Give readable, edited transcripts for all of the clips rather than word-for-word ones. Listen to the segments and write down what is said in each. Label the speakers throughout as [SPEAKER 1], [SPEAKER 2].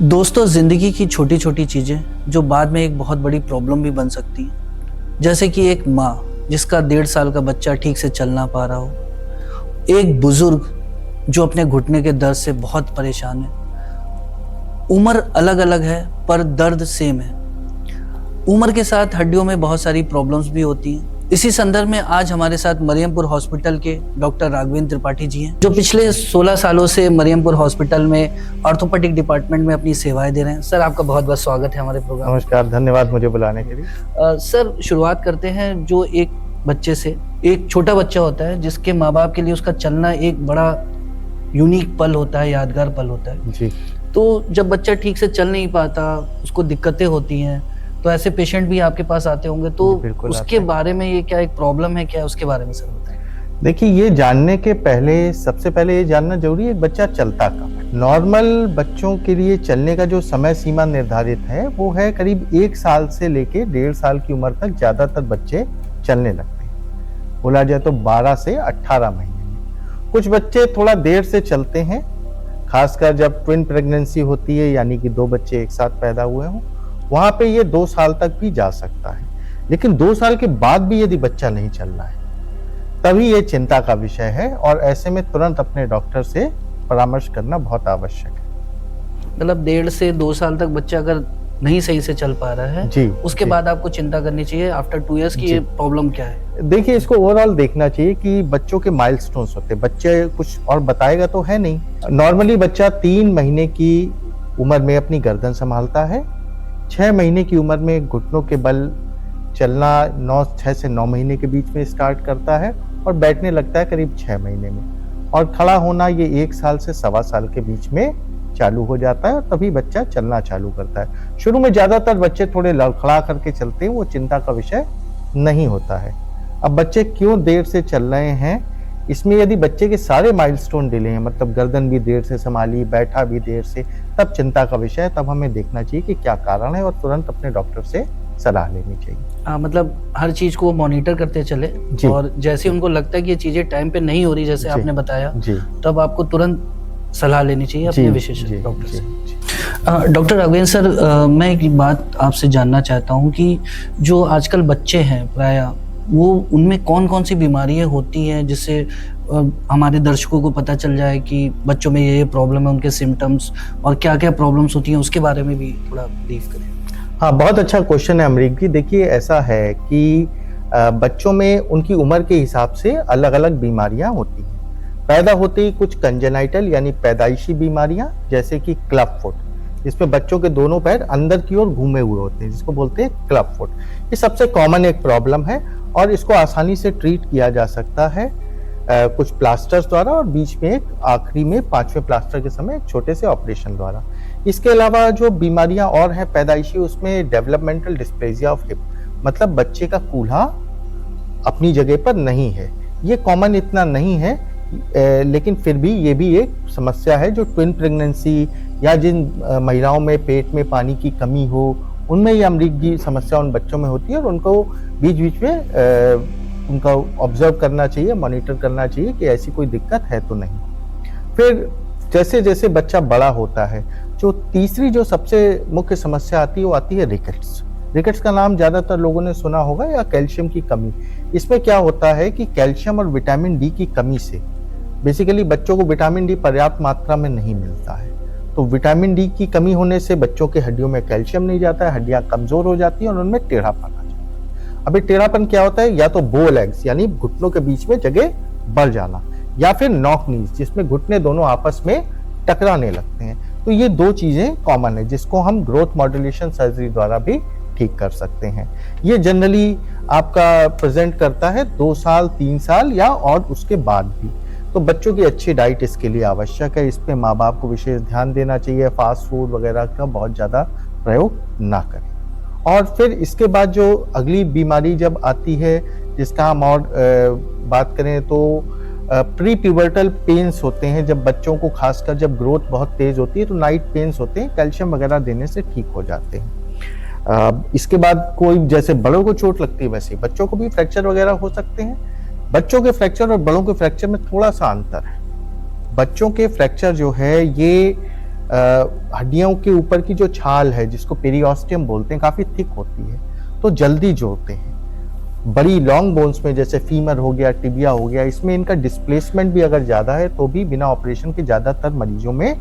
[SPEAKER 1] दोस्तों, ज़िंदगी की छोटी छोटी चीज़ें जो बाद में एक बहुत बड़ी प्रॉब्लम भी बन सकती हैं। जैसे कि एक माँ जिसका 1.5 साल का बच्चा ठीक से चल ना पा रहा हो, एक बुजुर्ग जो अपने घुटने के दर्द से बहुत परेशान है। उम्र अलग अलग है पर दर्द सेम है। उम्र के साथ हड्डियों में बहुत सारी प्रॉब्लम्स भी होती हैं। इसी संदर्भ में आज हमारे साथ मरियमपुर हॉस्पिटल के डॉक्टर राघवेंद्र त्रिपाठी जी हैं, जो पिछले 16 सालों से मरियमपुर हॉस्पिटल में ऑर्थोपेडिक डिपार्टमेंट में अपनी सेवाएं दे रहे हैं। सर, आपका बहुत बहुत स्वागत है हमारे प्रोग्राम में।
[SPEAKER 2] नमस्कार, धन्यवाद मुझे बुलाने के लिए।
[SPEAKER 1] सर, शुरुआत करते हैं। जो एक बच्चे से, एक छोटा बच्चा होता है जिसके माँ बाप के लिए उसका चलना एक बड़ा यूनिक पल होता है, यादगार पल होता है
[SPEAKER 2] जी।
[SPEAKER 1] तो जब बच्चा ठीक से चल नहीं पाता, उसको दिक्कतें होती हैं, तो ऐसे पेशेंट भी आपके पास आते होंगे, तो उसके बारे में ये क्या एक प्रॉब्लम है, क्या उसके बारे में सर बताएं।
[SPEAKER 2] देखिए, ये जानने के पहले सबसे पहले ये जानना जरूरी है बच्चा चलता कब है। नॉर्मल बच्चों के लिए चलने का जो समय सीमा निर्धारित है वो है करीब 1 साल से लेके 1.5 साल की उम्र तक ज्यादातर बच्चे चलने लगते हैं। बोला जाए तो 12 से 18 महीने में। कुछ बच्चे थोड़ा देर से चलते हैं, खासकर जब ट्विन प्रेगनेंसी होती है, यानी कि 2 बच्चे एक साथ पैदा हुए हों, वहां पे ये 2 साल तक भी जा सकता है। लेकिन 2 साल के बाद भी यदि बच्चा नहीं चल रहा है, तभी ये चिंता का विषय है और ऐसे में तुरंत अपने डॉक्टर से परामर्श करना बहुत आवश्यक है।
[SPEAKER 1] मतलब 1.5 से 2 साल तक बच्चा अगर नहीं सही से चल पा रहा है
[SPEAKER 2] जी,
[SPEAKER 1] उसके
[SPEAKER 2] जी।
[SPEAKER 1] बाद आपको चिंता करनी चाहिए आफ्टर 2 इयर्स की ये प्रॉब्लम क्या है।
[SPEAKER 2] देखिए, इसको ओवरऑल देखना चाहिए कि बच्चों के माइलस्टोन्स होते हैं। बच्चे कुछ और बताएगा तो है नहीं। नॉर्मली बच्चा 3 महीने की उम्र में अपनी गर्दन संभालता है, 6 महीने की उम्र में घुटनों के बल चलना 6 से 9 महीने के बीच में स्टार्ट करता है और बैठने लगता है करीब 6 महीने में, और खड़ा होना ये 1 साल से 1.25 साल के बीच में चालू हो जाता है और तभी बच्चा चलना चालू करता है। शुरू में ज्यादातर बच्चे थोड़े लड़खड़ा करके चलते हैं, वो चिंता का विषय नहीं होता है। अब बच्चे क्यों देर से चल रहे हैं, इसमें यदि बच्चे के सारे माइलस्टोन डिले हैं, मतलब गर्दन भी देर से संभाली, बैठा भी देर से, तब चिंता का विषय है। तब हमें देखना चाहिए कि क्या कारण है और तुरंत अपने डॉक्टर से सलाह लेनी चाहिए।
[SPEAKER 1] मतलब हर चीज को मॉनिटर करते चले और जैसे उनको लगता है कि ये चीजें टाइम पे नहीं हो रही, जैसे आपने बताया, तब आपको तुरंत सलाह लेनी चाहिए अपने विशेषज्ञ डॉक्टर से। डॉक्टर राघवेंद्र सर, मैं एक बात आपसे जानना चाहता हूँ कि जो आजकल बच्चे हैं प्राय, वो उनमें कौन कौन सी बीमारियां होती हैं जिससे हमारे दर्शकों को पता चल जाए कि बच्चों में ये प्रॉब्लम है, उनके सिम्टम्स और क्या क्या प्रॉब्लम्स होती हैं, उसके बारे में भी थोड़ा ब्रीफ करें।
[SPEAKER 2] हाँ, बहुत अच्छा क्वेश्चन है अमरीक जी। देखिए, ऐसा है कि बच्चों में उनकी उम्र के हिसाब से अलग अलग बीमारियां होती हैं। पैदा होते ही कुछ कंजेनाइटल यानी पैदाइशी बीमारियां, जैसे कि क्लब फुट, जिसमें बच्चों के दोनों पैर अंदर की ओर घूमे हुए होते हैं, जिसको बोलते हैं क्लब फुट। ये सबसे कॉमन एक प्रॉब्लम है और इसको आसानी से ट्रीट किया जा सकता है कुछ प्लास्टर्स द्वारा, और बीच में एक आखिरी में 5वें प्लास्टर के समय एक छोटे से ऑपरेशन द्वारा। इसके अलावा जो बीमारियां और हैं पैदाइशी, उसमें डेवलपमेंटल डिस्प्लेजिया ऑफ हिप, मतलब बच्चे का कूल्हा अपनी जगह पर नहीं है। ये कॉमन इतना नहीं है, लेकिन फिर भी ये भी एक समस्या है जो ट्विन प्रेगनेंसी या जिन महिलाओं में पेट में पानी की कमी हो, उनमें ये अमरीक जी समस्या उन बच्चों में होती है और उनको बीच बीच में उनका ऑब्जर्व करना चाहिए, मॉनिटर करना चाहिए कि ऐसी कोई दिक्कत है तो नहीं। फिर जैसे जैसे बच्चा बड़ा होता है, जो तीसरी जो सबसे मुख्य समस्या आती है वो आती है रिकेट्स। रिकेट्स का नाम ज्यादातर लोगों ने सुना होगा, या कैल्शियम की कमी। इसमें क्या होता है कि कैल्शियम और विटामिन डी की कमी से बेसिकली बच्चों को विटामिन डी पर्याप्त मात्रा में नहीं मिलता है। तो विटामिन डी की कमी होने से बच्चों के हड्डियों में कैल्शियम नहीं जाता है, हड्डियां कमजोर हो जाती हैं और उनमें टेढ़ापन आ जाता है। अब ये टेढ़ापन क्या होता है, या तो बो लेग्स यानी घुटनों के बीच में जगह बढ़ जाना, या फिर नॉक नीज, जिसमें घुटने दोनों आपस में टकराने लगते हैं। तो ये 2 चीजें कॉमन है, जिसको हम ग्रोथ मॉड्यूलेशन सर्जरी द्वारा भी ठीक कर सकते हैं। ये जनरली आपका प्रेजेंट करता है 2 साल 3 साल या और उसके बाद भी। तो बच्चों की अच्छी डाइट इसके लिए आवश्यक है। इस पे माँ बाप को विशेष ध्यान देना चाहिए, फास्ट फूड वगैरह का बहुत ज़्यादा प्रयोग ना करें। और फिर इसके बाद जो अगली बीमारी जब आती है, जिसका हम और बात करें तो प्री प्यूबर्टल पेन्स होते हैं। जब बच्चों को खासकर जब ग्रोथ बहुत तेज होती है तो नाइट पेन्स होते हैं, कैल्शियम वगैरह देने से ठीक हो जाते हैं। इसके बाद कोई जैसे बड़ों को चोट लगती है, वैसे बच्चों को भी फ्रैक्चर वगैरह हो सकते हैं। बच्चों के फ्रैक्चर और बड़ों के फ्रैक्चर में थोड़ा सा अंतर है। बच्चों के फ्रैक्चर जो है ये हड्डियों के ऊपर की जो छाल है जिसको पेरियोस्टियम बोलते हैं काफी थिक होती है, तो जल्दी जोड़ते हैं। बड़ी लॉन्ग बोन्स में जैसे फीमर हो गया, टिबिया हो गया, इसमें इनका डिस्प्लेसमेंट भी अगर ज्यादा है तो भी बिना ऑपरेशन के ज्यादातर मरीजों में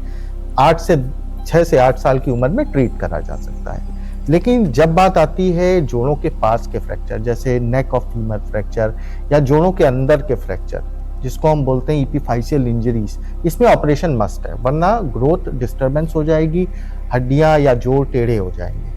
[SPEAKER 2] 6 से 8 साल की उम्र में ट्रीट करा जा सकता है। लेकिन जब बात आती है जोड़ों के पास के फ्रैक्चर, जैसे नेक ऑफ फीमर फ्रैक्चर या जोड़ों के अंदर के फ्रैक्चर, जिसको हम बोलते हैं इपिफाइशियल इंजरीज, इसमें ऑपरेशन मस्ट है, वरना ग्रोथ डिस्टर्बेंस हो जाएगी, हड्डियां या जोड़ टेढ़े हो जाएंगे।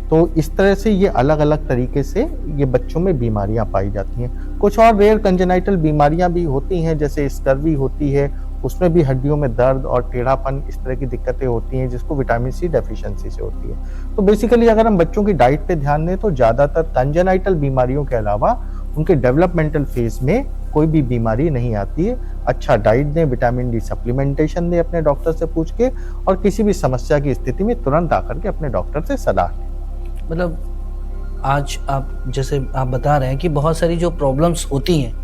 [SPEAKER 2] तो इस तरह से ये अलग अलग तरीके से ये बच्चों में बीमारियां पाई जाती हैं। कुछ और रेयर कंजेनाइटल बीमारियां भी होती हैं, जैसे स्कर्वी होती है, उसमें भी हड्डियों में दर्द और टेढ़ापन, इस तरह की दिक्कतें होती हैं जिसको विटामिन सी डेफिशिएंसी से होती है। तो बेसिकली अगर हम बच्चों की डाइट पे ध्यान दें तो ज़्यादातर कंजेनाइटल बीमारियों के अलावा उनके डेवलपमेंटल फेज में कोई भी बीमारी नहीं आती है। अच्छा डाइट दें, विटामिन डी सप्लीमेंटेशन दें अपने डॉक्टर से पूछ के, और किसी भी समस्या की स्थिति में तुरंत आकर के अपने डॉक्टर से सलाह लें।
[SPEAKER 1] मतलब आज आप जैसे आप बता रहे हैं कि बहुत सारी जो प्रॉब्लम्स होती हैं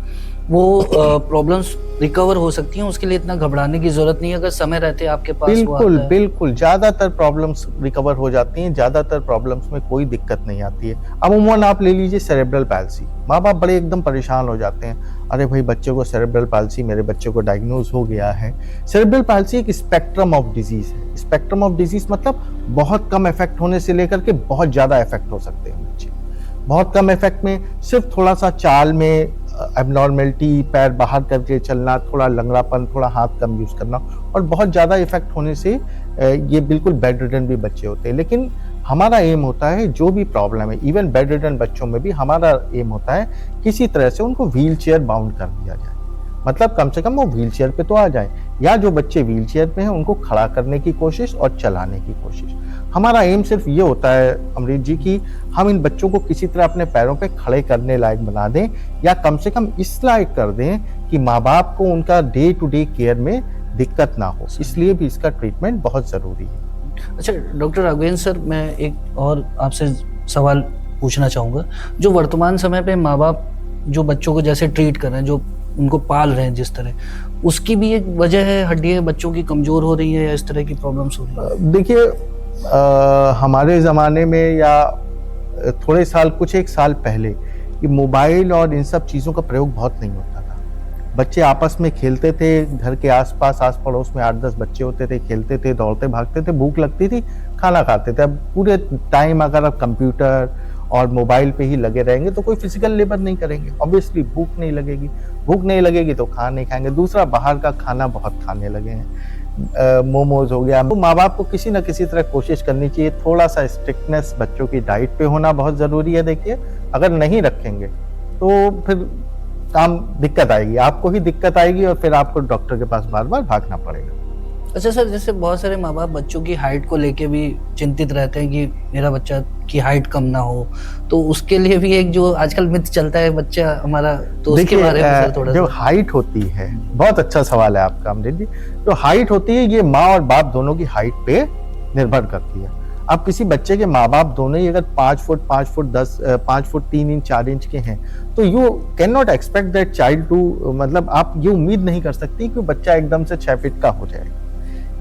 [SPEAKER 1] वो प्रॉब्लम्स रिकवर हो सकती हैं, उसके लिए इतना घबराने की जरूरत नहीं है अगर समय रहते आपके पास
[SPEAKER 2] बिल्कुल बिल्कुल, ज्यादातर प्रॉब्लम्स रिकवर हो जाती हैं, ज्यादातर प्रॉब्लम्स में कोई दिक्कत नहीं आती है। अमूमन आप ले लीजिए सेरेब्रल पैल्सी, माँ बाप बड़े एकदम परेशान हो जाते हैं, अरे भाई बच्चे को सेरेब्रल पैल्सी, मेरे बच्चे को डायग्नोज हो गया है। सेरेब्रल पैल्सी एक स्पेक्ट्रम ऑफ डिजीज है। स्पेक्ट्रम ऑफ डिजीज मतलब बहुत कम इफेक्ट होने से लेकर के बहुत ज्यादा इफेक्ट हो सकते हैं बच्चे। बहुत कम इफेक्ट में सिर्फ थोड़ा सा चाल में एबनॉर्मेलिटी, पैर बाहर करके चलना, थोड़ा लंगड़ापन, थोड़ा हाथ कम यूज करना, और बहुत ज़्यादा इफेक्ट होने से ये बिल्कुल बेड रिडन भी बच्चे होते हैं। लेकिन हमारा एम होता है जो भी प्रॉब्लम है, इवन बेड रिडन बच्चों में भी हमारा एम होता है किसी तरह से उनको व्हील चेयर बाउंड कर दिया जाए, मतलब कम से कम वो व्हील चेयर पे तो आ जाए, या जो बच्चे व्हील चेयर पे हैं उनको खड़ा करने की कोशिश और चलाने की कोशिश। हमारा एम सिर्फ ये होता है अमरीत जी कि हम इन बच्चों को किसी तरह अपने पैरों पे खड़े करने लायक बना दें, या कम से कम इस लायक कर दें कि माँ बाप को उनका डे टू डे केयर में दिक्कत ना हो। इसलिए भी इसका ट्रीटमेंट बहुत ज़रूरी है।
[SPEAKER 1] अच्छा डॉक्टर राघवेंद्र सर, मैं एक और आपसे सवाल पूछना चाहूँगा। जो वर्तमान समय पे माँ बाप जो बच्चों को जैसे ट्रीट कर रहे हैं, जो उनको पाल रहे हैं जिस तरह, उसकी भी एक वजह है हड्डियाँ बच्चों की कमज़ोर हो रही है या इस तरह की प्रॉब्लम्स हो रही है?
[SPEAKER 2] देखिए हमारे ज़माने में या थोड़े साल, कुछ एक साल पहले, ये मोबाइल और इन सब चीज़ों का प्रयोग बहुत नहीं होता था। बच्चे आपस में खेलते थे, घर के आसपास आस पड़ोस में 8-10 बच्चे होते थे, खेलते थे, दौड़ते भागते थे, भूख लगती थी, खाना खाते थे। अब पूरे टाइम अगर आप कंप्यूटर और मोबाइल पे ही लगे रहेंगे तो कोई फिजिकल लेबर नहीं करेंगे, ऑब्वियसली भूख नहीं लगेगी, भूख नहीं लगेगी तो खाना नहीं खाएंगे। दूसरा, बाहर का खाना बहुत खाने लगे हैं, मोमोज हो गया। तो माँ बाप को किसी न किसी तरह कोशिश करनी चाहिए, थोड़ा सा स्ट्रिक्टनेस बच्चों की डाइट पे होना बहुत ज़रूरी है। देखिए अगर नहीं रखेंगे तो फिर काम दिक्कत आएगी, आपको ही दिक्कत आएगी और फिर आपको डॉक्टर के पास बार बार भागना पड़ेगा।
[SPEAKER 1] अच्छा सर, जैसे बहुत सारे माँ बाप बच्चों की हाइट को लेके भी चिंतित रहते हैं कि मेरा बच्चा की हाइट कम ना हो, तो उसके लिए भी एक जो आजकल मिथ चलता है बच्चा हमारा, तो उसके बारे में सर थोड़ा
[SPEAKER 2] जो हाइट होती है, बहुत अच्छा सवाल है आपका अमरीत जी। जो हाइट होती है ये माँ और बाप दोनों की हाइट पे निर्भर करती है। अब किसी बच्चे के माँ बाप दोनों ही अगर 5 foot 5 foot 10 5 foot 3 inch 4 inch के हैं तो you can not expect that child to, मतलब आप ये उम्मीद नहीं कर सकती कि बच्चा एकदम से 6 फीट का हो जाएगा।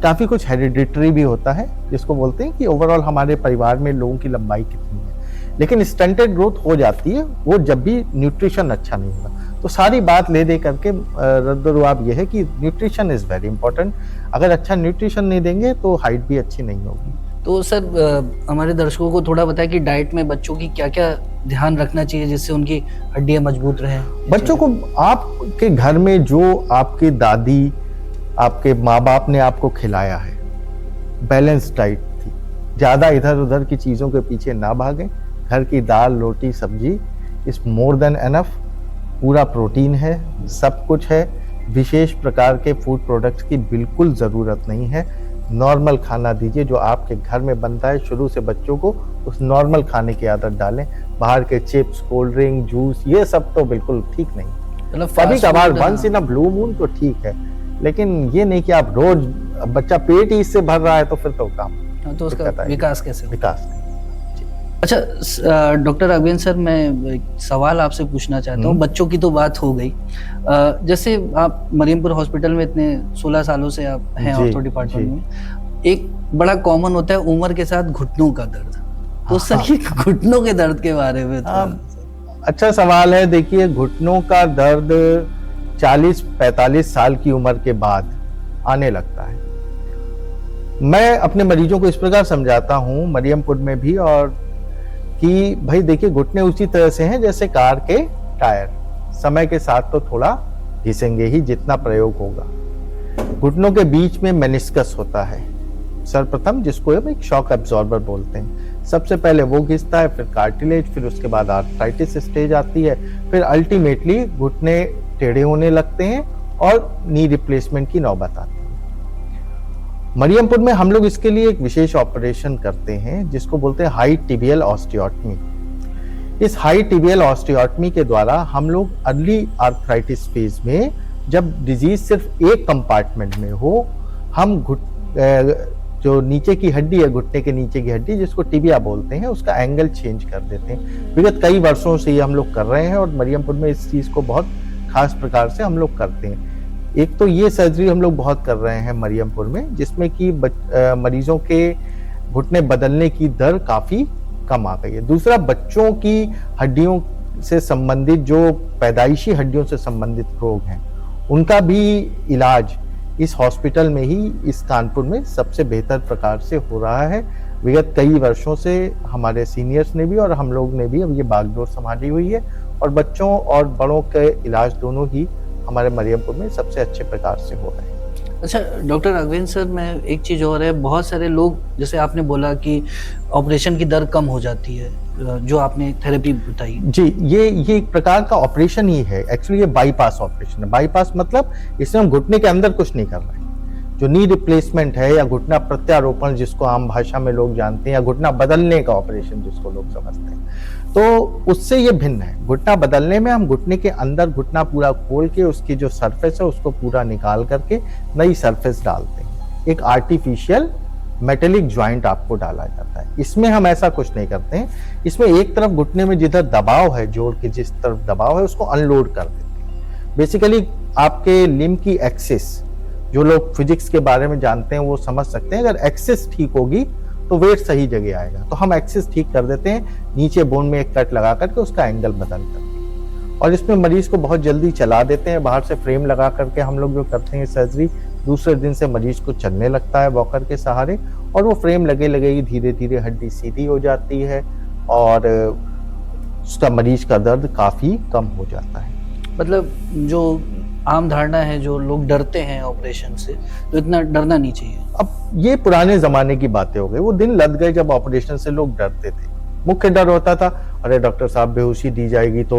[SPEAKER 2] काफ़ी कुछ हेरिडिटरी भी होता है, जिसको बोलते हैं कि ओवरऑल हमारे परिवार में लोगों की लंबाई कितनी है। लेकिन स्टंटेड ग्रोथ हो जाती है वो जब भी न्यूट्रिशन अच्छा नहीं होगा। तो सारी बात ले दे करके रद्द-ए-रुआब ये है कि न्यूट्रिशन इज़ वेरी इंपॉर्टेंट। अगर अच्छा न्यूट्रिशन नहीं देंगे तो हाइट भी अच्छी नहीं होगी।
[SPEAKER 1] तो सर हमारे दर्शकों को थोड़ा बताएं कि डाइट में बच्चों की क्या क्या ध्यान रखना चाहिए जिससे उनकी हड्डियाँ मजबूत रहें।
[SPEAKER 2] बच्चों को आपके घर में जो आपकी दादी, आपके माँ बाप ने आपको खिलाया है, बैलेंस डाइट थी, ज़्यादा इधर उधर की चीज़ों के पीछे ना भागें। घर की दाल, रोटी, सब्जी इज मोर देन एनफ, पूरा प्रोटीन है, सब कुछ है। विशेष प्रकार के फूड प्रोडक्ट्स की बिल्कुल ज़रूरत नहीं है। नॉर्मल खाना दीजिए जो आपके घर में बनता है। शुरू से बच्चों को उस नॉर्मल खाने की आदत डालें। बाहर के चिप्स, कोल्ड ड्रिंक, जूस, ये सब तो बिल्कुल ठीक नहीं।
[SPEAKER 1] मतलब
[SPEAKER 2] कभी कभार once in a blue moon तो ठीक है, लेकिन ये नहीं कि आप रोज, बच्चा पेट ही इससे भर रहा है तो फिर तो काम,
[SPEAKER 1] तो उसका विकास कैसे?
[SPEAKER 2] विकास नहीं।
[SPEAKER 1] अच्छा डॉक्टर राघवेंद्र सर, मैं एक सवाल आपसे पूछना चाहता हूँ। बच्चों की तो बात हो गई, जैसे आप मरियमपुर हॉस्पिटल में इतने 16 सालों से आप हैं ऑर्थो डिपार्टमेंट में, एक बड़ा कॉमन होता है उम्र के साथ घुटनों का दर्द, तो सर ये घुटनों के दर्द के बारे में
[SPEAKER 2] अच्छा सवाल है। देखिए, घुटनों का दर्द 40-45 साल की उम्र के बाद आने लगता है। मैं अपने मरीजों को इस प्रकार समझाता हूँ मरियमपुर में भी, और कि भाई देखिए, घुटने उसी तरह से हैं जैसे कार के टायर, समय के साथ तो थोड़ा घिसेंगे ही जितना प्रयोग होगा। घुटनों के बीच में मेनिस्कस होता है सर्वप्रथम, जिसको हम एक शॉक एब्जॉर्बर बोलते हैं। सबसे पहले वो घिसता है, फिर कार्टिलेज, फिर उसके बाद आर्थराइटिस स्टेज आती है, फिर अल्टीमेटली घुटने टेढ़े होने लगते हैं और नी रिप्लेसमेंट की नौबत आती है। मरियमपुर में हम लोग इसके लिए एक विशेष ऑपरेशन करते हैं जिसको बोलते हैं हाई टिबियल ऑस्टियोटमी। इस हाई टिबियल ऑस्टियोटमी के द्वारा हम लोग अर्ली आर्थराइटिस फेज में, जब डिजीज सिर्फ एक कंपार्टमेंट में हो, हम जो नीचे की हड्डी है, घुटने के नीचे की हड्डी जिसको टिबिया बोलते हैं, उसका एंगल चेंज कर देते हैं। विगत कई वर्षों से ये हम लोग कर रहे हैं और मरियमपुर में इस चीज को बहुत खास प्रकार से हम लोग करते हैं। एक तो ये सर्जरी हम लोग बहुत कर रहे हैं मरियमपुर में, जिसमें कि मरीजों के घुटने बदलने की दर काफी कम आ गई है। दूसरा, बच्चों की हड्डियों से संबंधित, जो पैदाइशी हड्डियों से संबंधित रोग हैं, उनका भी इलाज इस हॉस्पिटल में ही, इस कानपुर में सबसे बेहतर प्रकार से हो रहा है। विगत कई वर्षों से हमारे सीनियर्स ने भी और हम लोग ने भी अब ये बागडोर संभाली हुई है, और बच्चों और बड़ों के इलाज दोनों ही हमारे मरियमपुर में सबसे अच्छे प्रकार से हो रहे हैं।
[SPEAKER 1] अच्छा डॉक्टर राघवेंद्र सर, मैं एक चीज और है, बहुत सारे लोग, जैसे आपने बोला कि ऑपरेशन की दर कम हो जाती है, जो आपने थेरेपी बताई
[SPEAKER 2] जी, ये एक प्रकार का ऑपरेशन ही है। एक्चुअली ये बाईपास ऑपरेशन है। बाईपास मतलब इसमें हम घुटने के अंदर कुछ नहीं कर रहे हैं। जो नी रिप्लेसमेंट है या घुटना प्रत्यारोपण जिसको आम भाषा में लोग जानते हैं, या घुटना बदलने का ऑपरेशन जिसको लोग समझते हैं, तो उससे ये भिन्न है। घुटना बदलने में हम घुटने के अंदर घुटना पूरा खोल के उसकी जो सरफेस है उसको पूरा निकाल करके नई सरफेस डालते हैं। एक आर्टिफिशियल मेटेलिक ज्वाइंट आपको डाला जाता है। इसमें हम ऐसा कुछ नहीं करते हैं। इसमें एक तरफ घुटने में जिधर दबाव है, जोड़ के जिस तरफ दबाव है, उसको अनलोड कर देते हैं। बेसिकली आपके लिम्ब की एक्सिस, जो लोग फिजिक्स के बारे में जानते हैं वो समझ सकते हैं, अगर एक्सिस ठीक होगी तो वेट सही जगह आएगा। तो हम एक्सिस ठीक कर देते हैं, नीचे बोन में एक कट लगा करके उसका एंगल बदल करके, और इसमें मरीज को बहुत जल्दी चला देते हैं। बाहर से फ्रेम लगा करके हम लोग जो करते हैं सर्जरी, दूसरे दिन से मरीज को चलने लगता है वॉकर के सहारे, और वो फ्रेम लगे ही धीरे धीरे हड्डी सीधी हो जाती है और उसका मरीज का दर्द काफी कम हो जाता है।
[SPEAKER 1] मतलब जो आम धारणा है, जो लोग डरते हैं ऑपरेशन से, तो इतना डरना नहीं चाहिए।
[SPEAKER 2] अब ये पुराने जमाने की बातें हो गई, वो दिन लद गए जब ऑपरेशन से लोग डरते थे। मुख्य डर होता था, अरे डॉक्टर साहब बेहोशी दी जाएगी तो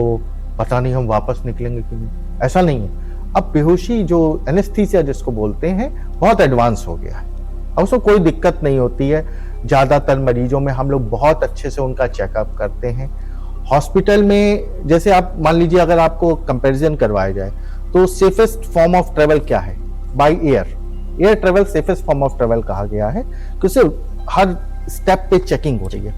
[SPEAKER 2] पता नहीं हम वापस निकलेंगे कि नहीं। ऐसा नहीं है। अब बेहोशी, जो एनेस्थीसिया जिसको बोलते हैं, बहुत एडवांस हो गया है। अब उसको कोई दिक्कत नहीं होती है। ज्यादातर मरीजों में हम लोग बहुत अच्छे से उनका चेकअप करते हैं। हॉस्पिटल में जैसे आप मान लीजिए, अगर आपको कंपैरिजन करवाया जाए तो सेफेस्ट फॉर्म ऑफ ट्रेवल क्या है? By air. Air travel safest form of travel कहा गया है, क्योंकि हर स्टेप पे चेकिंग हो रही है।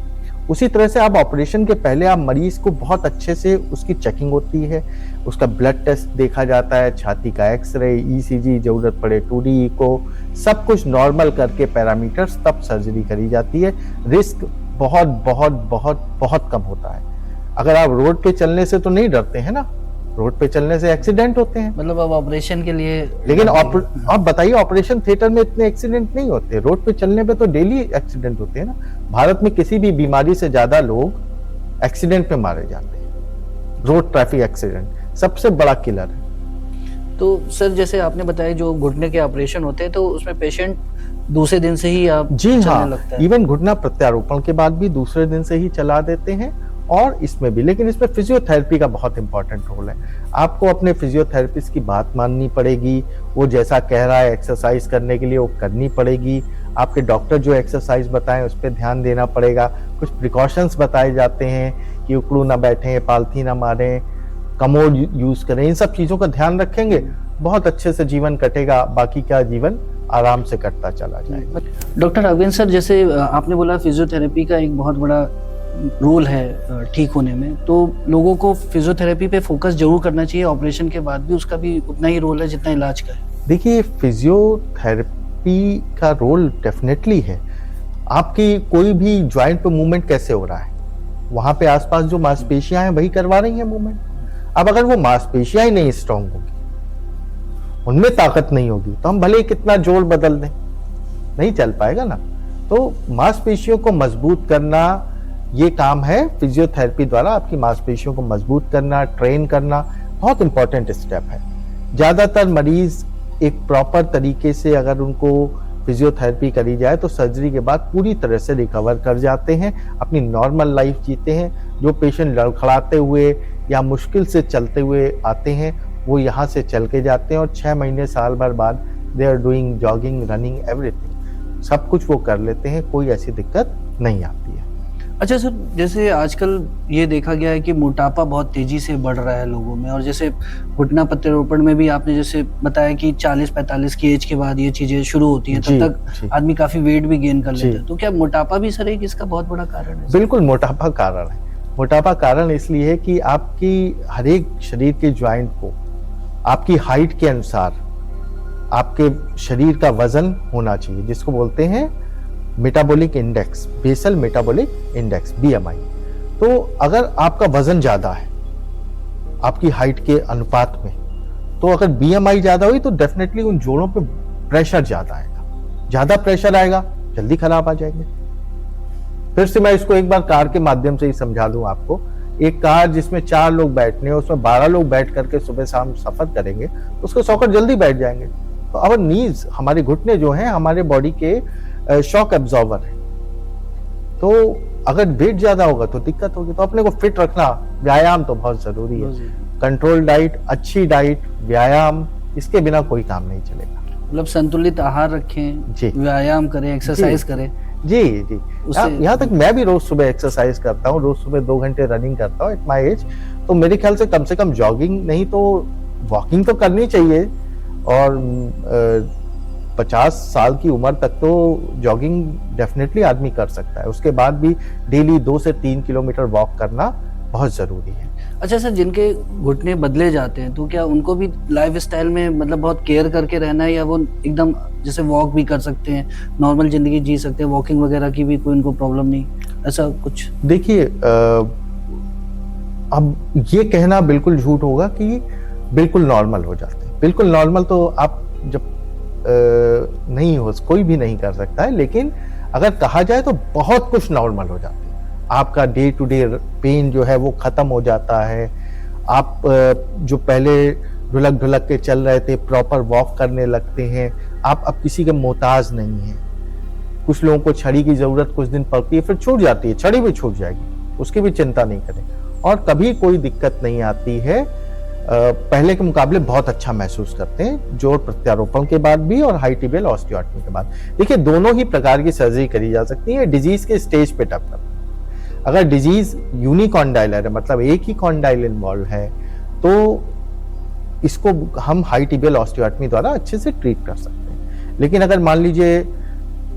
[SPEAKER 2] उसी तरह से आप ऑपरेशन के पहले आप मरीज को बहुत अच्छे से उसकी चेकिंग होती है, उसका ब्लड टेस्ट देखा जाता है, छाती का एक्सरे, ईसीजी, जरूरत पड़े 2D इको, सब कुछ नॉर्मल करके पैरामीटर्स, तब सर्जरी करी जाती है। रिस्क बहुत बहुत बहुत बहुत कम होता है। अगर आप रोड पे चलने से तो नहीं डरते हैं ना, रोड पे चलने से एक्सीडेंट होते हैं।
[SPEAKER 1] मतलब अब ऑपरेशन के लिए,
[SPEAKER 2] लेकिन आप बताइए, ऑपरेशन थिएटर में इतने एक्सीडेंट नहीं होते, रोड पे चलने पे तो डेली एक्सीडेंट होते हैं ना। भारत में किसी भी बीमारी से ज्यादा लोग एक्सीडेंट में मारे जाते हैं। रोड ट्रैफिक एक्सीडेंट सबसे बड़ा किलर है।
[SPEAKER 1] तो सर जैसे आपने बताया, जो घुटने के ऑपरेशन होते हैं तो उसमें पेशेंट दूसरे दिन से ही आप
[SPEAKER 2] जी
[SPEAKER 1] चलने
[SPEAKER 2] हाँ,
[SPEAKER 1] लगता है।
[SPEAKER 2] इवन घुटना प्रत्यारोपण के बाद भी दूसरे दिन से ही चला देते हैं, और इसमें भी। लेकिन इसमें फिजियोथेरेपी का बहुत इंपॉर्टेंट रोल है। आपको अपने फिजियोथेरेपिस्ट की बात माननी पड़ेगी, वो जैसा कह रहा है एक्सरसाइज करने के लिए वो करनी पड़ेगी। आपके डॉक्टर जो एक्सरसाइज बताएं उस पर ध्यान देना पड़ेगा। कुछ प्रिकॉशंस बताए जाते हैं कि उकड़ू ना बैठें, पालथी ना मारें, कमोड यूज करें। इन सब चीजों का ध्यान रखेंगे, बहुत अच्छे से जीवन कटेगा। बाकी का जीवन आराम से कटता चला जाएगा।
[SPEAKER 1] डॉक्टर राघवेंद्र सर, जैसे आपने बोला फिजियोथेरेपी का एक बहुत बड़ा रोल है ठीक होने में, तो लोगों को फिजियोथेरेपी पे फोकस जरूर करना चाहिए। ऑपरेशन के बाद भी उसका भी उतना ही रोल है जितना इलाज का है।
[SPEAKER 2] देखिए, फिजियोथेरेपी थेरेपी का रोल डेफिनेटली है। आपकी कोई भी जॉइंट पे मूवमेंट कैसे हो रहा है, वहां पे आसपास जो मांसपेशियां हैं वही करवा रही हैं मूवमेंट। अब अगर वो मांसपेशियां ही नहीं स्ट्रांग होगी, उनमें ताकत नहीं होगी, तो हम भले ही कितना जोड़ बदल दें, नहीं चल पाएगा ना। तो मांसपेशियों को मजबूत करना, ये काम है फिजियोथेरेपी द्वारा। आपकी मांसपेशियों को मजबूत करना, ट्रेन करना बहुत इंपॉर्टेंट स्टेप है। ज्यादातर मरीज एक प्रॉपर तरीके से अगर उनको फिजियोथेरेपी करी जाए तो सर्जरी के बाद पूरी तरह से रिकवर कर जाते हैं, अपनी नॉर्मल लाइफ जीते हैं। जो पेशेंट लड़खड़ाते हुए या मुश्किल से चलते हुए आते हैं, वो यहाँ से चल के जाते हैं और 6 महीने साल भर बाद they are doing jogging, running, everything, सब कुछ वो कर लेते हैं, कोई ऐसी दिक्कत नहीं आती है।
[SPEAKER 1] अच्छा सर, जैसे आजकल ये देखा गया है कि मोटापा बहुत तेजी से बढ़ रहा है लोगों में, और जैसे घुटना प्रत्यारोपण में भी आपने जैसे बताया कि 40-45 की एज के बाद ये चीजें शुरू होती हैं, तब तक आदमी काफी वेट भी गेन कर लेता है। तो क्या मोटापा भी सर एक इसका बहुत बड़ा कारण है?
[SPEAKER 2] बिल्कुल, मोटापा कारण है। मोटापा कारण इसलिए है कि आपकी हर एक शरीर के ज्वाइंट को आपकी हाइट के अनुसार आपके शरीर का वजन होना चाहिए, जिसको बोलते हैं metabolic index, basal metabolic index, BMI। तो अगर आपका वजन ज्यादा है आपकी हाइट के अनुपात में, तो अगर BMI ज्यादा हुई तो डेफिनेटली उन जोड़ों पे प्रेशर ज्यादा आएगा। ज्यादा प्रेशर आएगा, जल्दी खराब आ जाएंगे। फिर से मैं इसको एक बार कार के माध्यम से ही समझा दूं आपको। एक कार जिसमें 4 लोग बैठने, उसमें 12 लोग बैठ करके सुबह शाम सफर करेंगे, तो उसको शॉकर जल्दी बैठ जाएंगे। तो अवर नीज, हमारे घुटने जो हैं, हमारे बॉडी के शॉक एब्जॉर्बर है। तो अगर वेट ज्यादा होगा तो दिक्कत होगी। तो अपने को फिट रखना, व्यायाम तो बहुत जरूरी है। कंट्रोल डाइट, अच्छी डाइट, व्यायाम, इसके बिना कोई काम नहीं चलेगा।
[SPEAKER 1] मतलब संतुलित आहार रखें, व्यायाम करें, एक्सरसाइज करें।
[SPEAKER 2] जी। यहाँ तक मैं भी रोज सुबह एक्सरसाइज करता हूँ, रोज सुबह 2 घंटे रनिंग करता हूँ एट माई एज। तो मेरे ख्याल से कम जॉगिंग नहीं तो वॉकिंग तो करनी चाहिए। और 50 साल की उम्र तक तो जॉगिंग डेफिनेटली आदमी कर सकता है। उसके बाद भी डेली 2 से 3 किलोमीटर वॉक करना बहुत जरूरी है।
[SPEAKER 1] अच्छा सर, जिनके घुटने बदले जाते हैं, तो क्या उनको भी लाइफ स्टाइल में मतलब बहुत केयर करके रहना है, या वो एकदम जैसे वॉक भी कर सकते हैं, नॉर्मल जिंदगी जी सकते हैं, वॉकिंग वगैरह की भी कोई उनको प्रॉब्लम नहीं, ऐसा कुछ?
[SPEAKER 2] देखिए, अब ये कहना बिल्कुल झूठ होगा कि बिल्कुल नॉर्मल हो जाते हैं। बिल्कुल नॉर्मल तो आप जब नहीं हो, कोई भी नहीं कर सकता है, लेकिन अगर कहा जाए तो बहुत कुछ नॉर्मल हो जाता है। आपका डे टू डे पेन जो है वो खत्म हो जाता है। आप जो पहले ढुलक के चल रहे थे, प्रॉपर वॉक करने लगते हैं। आप अब किसी के मोहताज नहीं हैं। कुछ लोगों को छड़ी की जरूरत कुछ दिन पड़ती है, फिर छूट जाती है, छड़ी भी छूट जाएगी, उसकी भी चिंता नहीं करें, और कभी कोई दिक्कत नहीं आती है। पहले के मुकाबले बहुत अच्छा महसूस करते हैं, जोड़ प्रत्यारोपण के बाद भी और हाई टिबियल ऑस्टियोटमी के बाद। देखिए, दोनों ही प्रकार की सर्जरी करी जा सकती है डिजीज के स्टेज पे डेवलप। अगर डिजीज यूनिकॉन्डाइलर है, मतलब एक ही कॉन्डाइल इन्वॉल्व है, तो इसको हम हाई टिबियल ऑस्टियोटमी द्वारा अच्छे से ट्रीट कर सकते हैं। लेकिन अगर मान लीजिए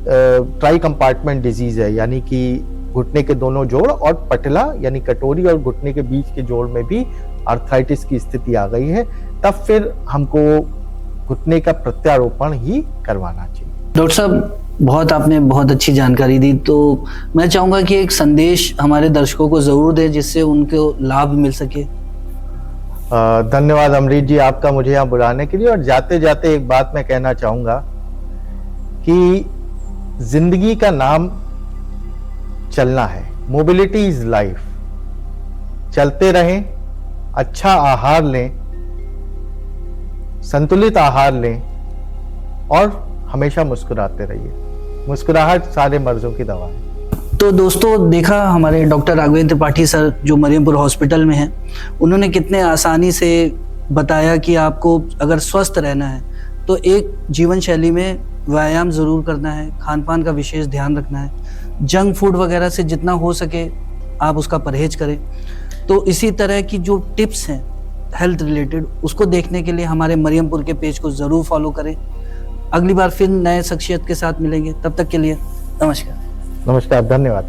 [SPEAKER 2] ट्राई कंपार्टमेंट डिजीज है, यानी कि घुटने के दोनों जोड़ और पटला यानी कटोरी और घुटने के बीच के जोड़ में भी आर्थराइटिस की स्थिति आ गई है, तब फिर हमको घुटने का प्रत्यारोपण ही करवाना चाहिए।
[SPEAKER 1] डॉक्टर साहब, आपने बहुत अच्छी जानकारी दी। तो मैं चाहूंगा कि एक संदेश हमारे दर्शकों को जरूर दें, जिससे उनको लाभ मिल सके।
[SPEAKER 2] धन्यवाद अमरीत जी आपका मुझे यहाँ बुलाने के लिए। और जाते जाते एक बात मैं कहना चाहूंगा कि जिंदगी का नाम चलना है। Mobility is life. चलते रहें, अच्छा आहार लें, संतुलित आहार लें और हमेशा मुस्कुराते रहिए। मुस्कुराहट सारे मर्जों की दवा है।
[SPEAKER 1] तो दोस्तों, देखा हमारे डॉक्टर राघवेंद्र त्रिपाठी सर जो मरियमपुर हॉस्पिटल में हैं, उन्होंने कितने आसानी से बताया कि आपको अगर स्वस्थ रहना है तो एक जीवन शैली में व्यायाम ज़रूर करना है, खान पान का विशेष ध्यान रखना है, जंक फूड वगैरह से जितना हो सके आप उसका परहेज करें। तो इसी तरह की जो टिप्स हैं हेल्थ रिलेटेड, उसको देखने के लिए हमारे मरियमपुर के पेज को ज़रूर फॉलो करें। अगली बार फिर नए शख्सियत के साथ मिलेंगे, तब तक के लिए नमस्कार।
[SPEAKER 2] नमस्कार, धन्यवाद।